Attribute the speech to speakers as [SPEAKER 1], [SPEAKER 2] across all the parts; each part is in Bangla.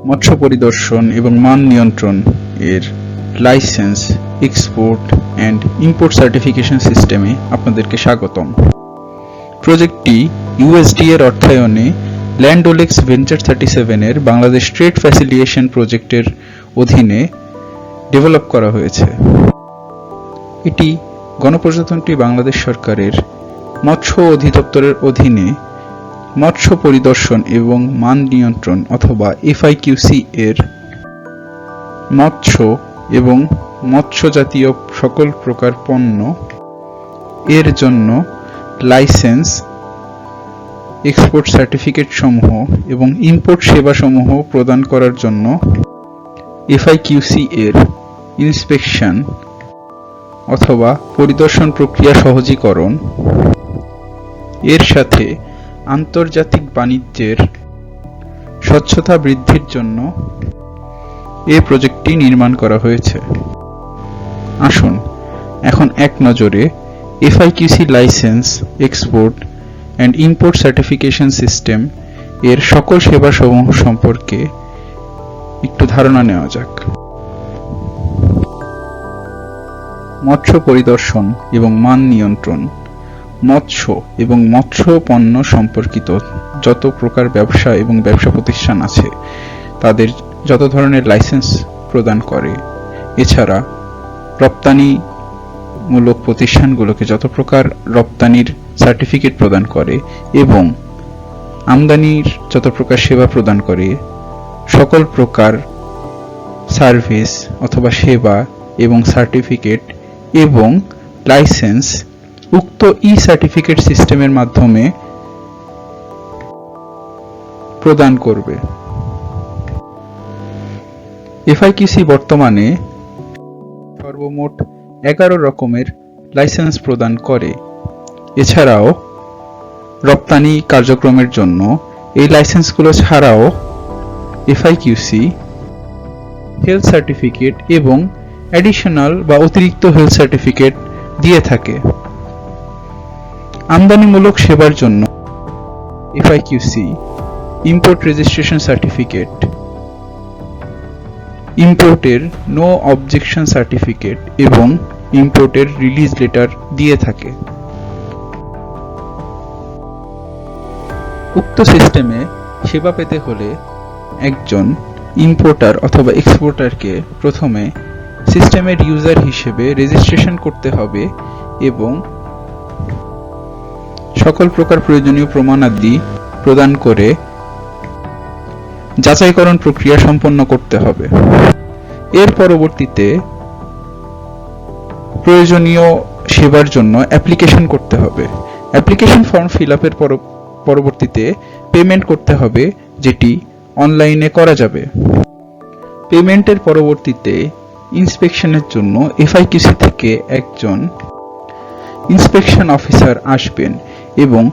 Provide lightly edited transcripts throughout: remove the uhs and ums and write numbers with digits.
[SPEAKER 1] মৎস্য পরিদর্শন এবং মান নিয়ন্ত্রণ এর licence, export and import certification সিস্টেমে আপনাদেরকে স্বাগতম। প্রজেক্টটি ইউএসডি এর অর্থায়নে ল্যান্ড ওলেক্স ভেঞ্চার 37 এর বাংলাদেশ ট্রেড ফ্যাসিলিটেশন প্রজেক্টের অধীনে ডেভেলপ করা হয়েছে। এটি গণপ্রজাতন্ত্রী বাংলাদেশ সরকারের মৎস্য অধিদপ্তরের অধীনে মৎস্য পরিদর্শন এবং মান নিয়ন্ত্রণ অথবা FIQC এর মৎস্য এবং মৎস্য জাতীয় সকল প্রকার পণ্য এর জন্য লাইসেন্স, এক্সপোর্ট সার্টিফিকেট সমূহ এবং ইম্পোর্ট সেবা সমূহ প্রদান করার জন্য FIQC এর ইন্সপেকশন অথবা পরিদর্শন প্রক্রিয়া সহজীকরণ এর সাথে আন্তর্জাতিক বাণিজ্যের স্বচ্ছতা বৃদ্ধির জন্য এই প্রজেক্টটি নির্মাণ করা হয়েছে। আসুন এখন এক নজরে FIQC licence, export and import certification system এর সকল সেবাসমূহ সম্পর্কে একটু ধারণা নেওয়া যাক। মৎস্য পরিদর্শন এবং মান নিয়ন্ত্রণ মৎস্য এবং মৎস্য পণ্য সম্পর্কিত যত প্রকার ব্যবসা এবং ব্যবসা প্রতিষ্ঠান আছে তাদের যত ধরনের লাইসেন্স প্রদান করে, এছাড়া রপ্তানিমূলক প্রতিষ্ঠানগুলোকে যত প্রকার রপ্তানির সার্টিফিকেট প্রদান করে এবং আমদানির যত প্রকার সেবা প্রদান করে, সকল প্রকার সার্ভিস অথবা সেবা এবং সার্টিফিকেট এবং লাইসেন্স উক্ত সার্টিফিকেট সিস্টেমের মাধ্যমে প্রদান করবে। FIQC বর্তমানে সর্বমোট 11 রকমের লাইসেন্স প্রদান করে। এছাড়াও রপ্তানি কার্যক্রমের জন্য এই লাইসেন্সগুলো ছাড়াও FIQC হেলথ সার্টিফিকেট এবং অ্যাডিশনাল বা অতিরিক্ত হেলথ সার্টিফিকেট দিয়ে থাকে। আমদানিমূলক সেবার জন্য FIQC ইম্পোর্ট রেজিস্ট্রেশন সার্টিফিকেট, ইম্পোর্টের নো অবজেকশন সার্টিফিকেট এবং ইম্পোর্টের রিলিজ লেটার দিয়ে থাকে। উক্ত সিস্টেমে সেবা পেতে হলে একজন ইম্পোর্টার অথবা এক্সপোর্টারকে প্রথমে সিস্টেমের ইউজার হিসেবে রেজিস্ট্রেশন করতে হবে এবং সকল প্রকার প্রয়োজনীয় প্রমাণাদি প্রদান করে যাচাইকরণ প্রক্রিয়া সম্পন্ন করতে হবে। এর পরবর্তীতে প্রয়োজনীয় সেবার জন্য অ্যাপ্লিকেশন করতে হবে। অ্যাপ্লিকেশন ফর্ম ফিল আপের পরবর্তীতে পেমেন্ট করতে হবে, যেটি অনলাইনে করা যাবে। পেমেন্টের পরবর্তীতে ইন্সপেকশনের জন্য FIQC থেকে একজন ইন্সপেকশন অফিসার আসবেন এবং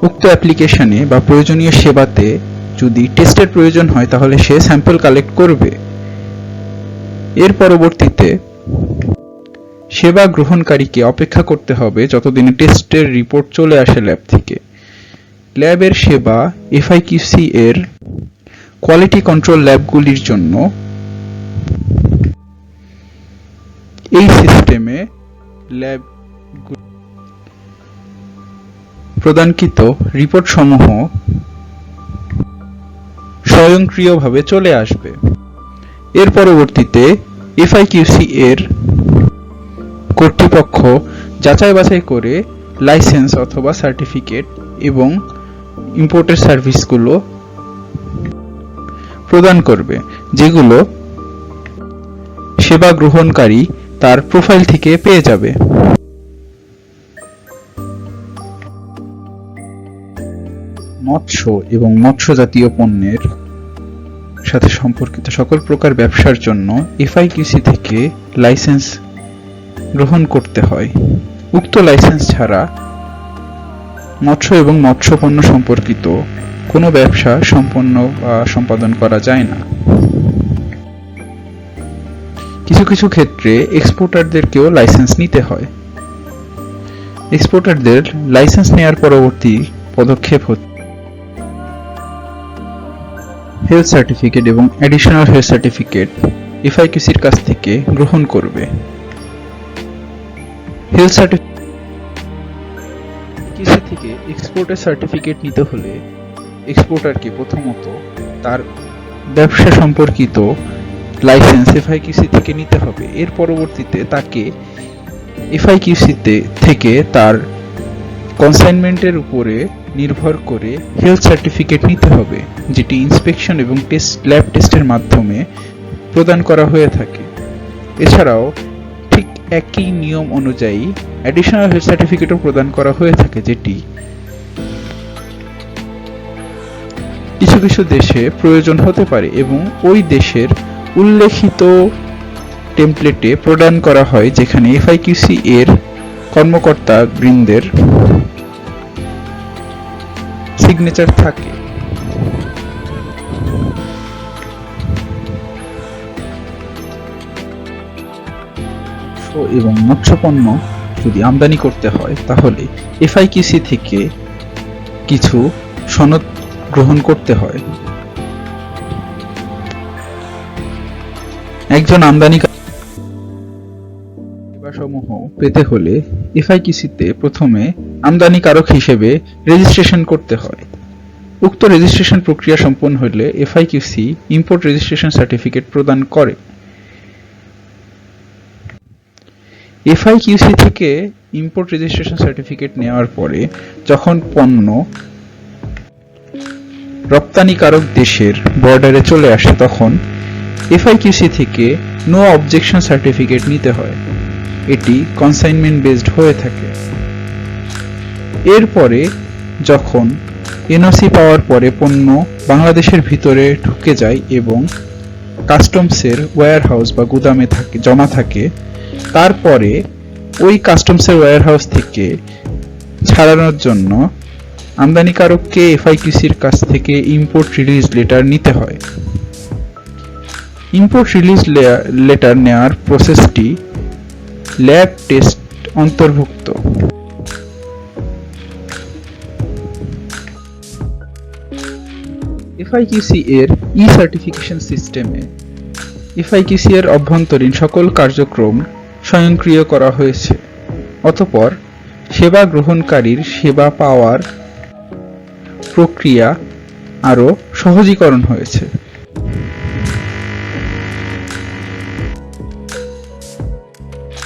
[SPEAKER 1] উক্ত অ্যাপ্লিকেশনে বা প্রয়োজনীয় সেবাতে যদি টেস্টের প্রয়োজন হয় তাহলে সে স্যাম্পল কালেক্ট করবে। এর পরবর্তীতে সেবা গ্রহণকারীকে অপেক্ষা করতে হবে যতদিনে টেস্টের রিপোর্ট চলে আসে ল্যাব থেকে। ল্যাবের সেবা FIQC এর কোয়ালিটি কন্ট্রোল ল্যাবগুলির জন্য এই সিস্টেমে ল্যাব প্রদানকৃত রিপোর্ট সমূহ স্বয়ংক্রিয়ভাবে চলে আসবে। এর পরবর্তীতে FIQC এর কর্তৃপক্ষ যাচাই বাছাই করে লাইসেন্স অথবা সার্টিফিকেট এবং ইম্পোর্টের সার্ভিসগুলো প্রদান করবে, যেগুলো সেবা গ্রহণকারী তার প্রোফাইল থেকে পেয়ে যাবে। মৎস্য এবং মৎস্য জাতীয় পণ্যের সাথে সম্পর্কিত সকল প্রকার ব্যবসার জন্য FIQC থেকে লাইসেন্স গ্রহণ করতে হয়। উক্ত লাইসেন্স ছাড়া মৎস্য এবং মৎস্য পণ্য সম্পর্কিত কোনো ব্যবসা সম্পাদন করা যায় না। কিছু কিছু ক্ষেত্রে এক্সপোর্টারদেরকেও লাইসেন্স নিতে হয়। এক্সপোর্টারদের লাইসেন্স নেওয়ার পরবর্তী পদক্ষেপ হচ্ছে হেলথ সার্টিফিকেট এবং অ্যাডিশনাল হেলথ সার্টিফিকেট এফআইকিউসির কাছ থেকে গ্রহণ করবে। হেলথ সার্টিফিকেট থেকে এক্সপোর্টের সার্টিফিকেট নিতে হলে এক্সপোর্টারকে প্রথমত তার ব্যবসা সম্পর্কিত লাইসেন্স এফআইকিউসি থেকে নিতে হবে। এর পরবর্তীতে তাকে এফআইকিউসি থেকে তার কনসাইনমেন্টের উপরে নির্ভর করে হেলথ সার্টিফিকেট নিতে হবে, যেটি ইন্সপেকশন এবং ল্যাব টেস্টের মাধ্যমে প্রদান করা হয়ে থাকে। এছাড়াও ঠিক একই নিয়ম অনুযায়ী অ্যাডিশনাল হেলথ সার্টিফিকেটও প্রদান করা হয়ে থাকে, যেটি কিছু কিছু দেশে প্রয়োজন হতে পারে এবং ওই দেশের উল্লেখিত টেমপ্লেটে প্রদান করা হয়, যেখানে এফআইকিউসি এর কর্মকর্তা বৃন্দের সিগনেচার থাকে। এবং মৎস্যপণ্য যদি আমদানি করতে হয় তাহলে এফআইকিউসি থেকে কিছু সনদ গ্রহণ করতে হয়। একজন আমদানিকারক সেবাসমূহ পেতে হলে এফআইকিউসিতে প্রথমে আমদানিকারক হিসেবে রেজিস্ট্রেশন করতে হয়। উক্ত রেজিস্ট্রেশন প্রক্রিয়া সম্পন্ন হলে এফআইকিউসি ইম্পোর্ট রেজিস্ট্রেশন সার্টিফিকেট প্রদান করে। এফআইকিউসি থেকে ইম্পোর্ট রেজিস্ট্রেশন সার্টিফিকেট নেওয়ার পরে যখন পণ্য রপ্তানিকারক দেশের বর্ডারে চলে আসে তখন এফআইকিউসি থেকে নো অবজেকশন সার্টিফিকেট নিতে হয়। এটি কনসাইনমেন্ট বেসড হয়ে থাকে। এরপরে যখন এনওসি পাওয়ার পরে পণ্য বাংলাদেশের ভিতরে ঢুকে যায় এবং কাস্টমসের ওয়্যারহাউস বা গুদামে জমা থাকে, তারপরে ওই কাস্টমসের ওয়্যারহাউস থেকে ছাড়ানোর জন্য আমদানিকারককে এফআইকিউসির কাছ থেকে ইম্পোর্ট রিলিজ লেটার নিতে হয়। ইম্পোর্ট রিলিজ লেটার নেওয়ার প্রসেসটি ল্যাব টেস্ট অন্তর্ভুক্ত। এফআইকিউসি এর ই সার্টিফিকেশন সিস্টেমে এফআইকিউসি এর অভ্যন্তরীণ সকল কার্যক্রম স্বয়ংক্রিয় করা হয়েছে। অতঃপর সেবা গ্রহণকারীর সেবা পাওয়ার প্রক্রিয়া আরও সহজীকরণ হয়েছে।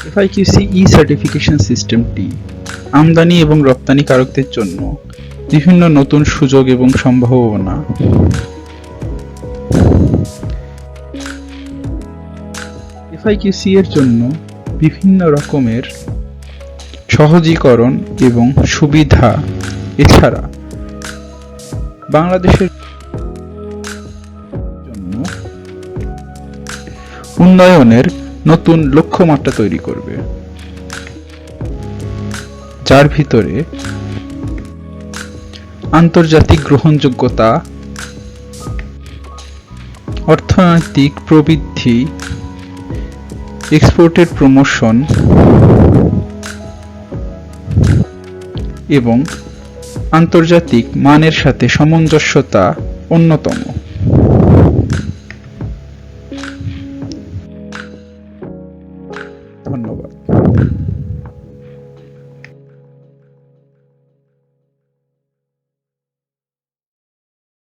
[SPEAKER 1] এফআইকিউসি ই সার্টিফিকেশন সিস্টেমটি আমদানি এবং রপ্তানিকারকদের জন্য বিভিন্ন নতুন সুযোগ এবং সম্ভাবনা এফআইকিউসি এর জন্য বিভিন্ন রকমের সহজীকরণ এবং সুবিধা, এছাড়া বাংলাদেশের জন্য উন্নয়নের নতুন লক্ষ্যমাত্রা তৈরি করবে, যার ভিতরে আন্তর্জাতিক গ্রহণযোগ্যতা, অর্থনৈতিক প্রবৃদ্ধি, এক্সপোর্টের প্রমোশন এবং আন্তর্জাতিক মানের সাথে সামঞ্জস্যতা অন্যতম।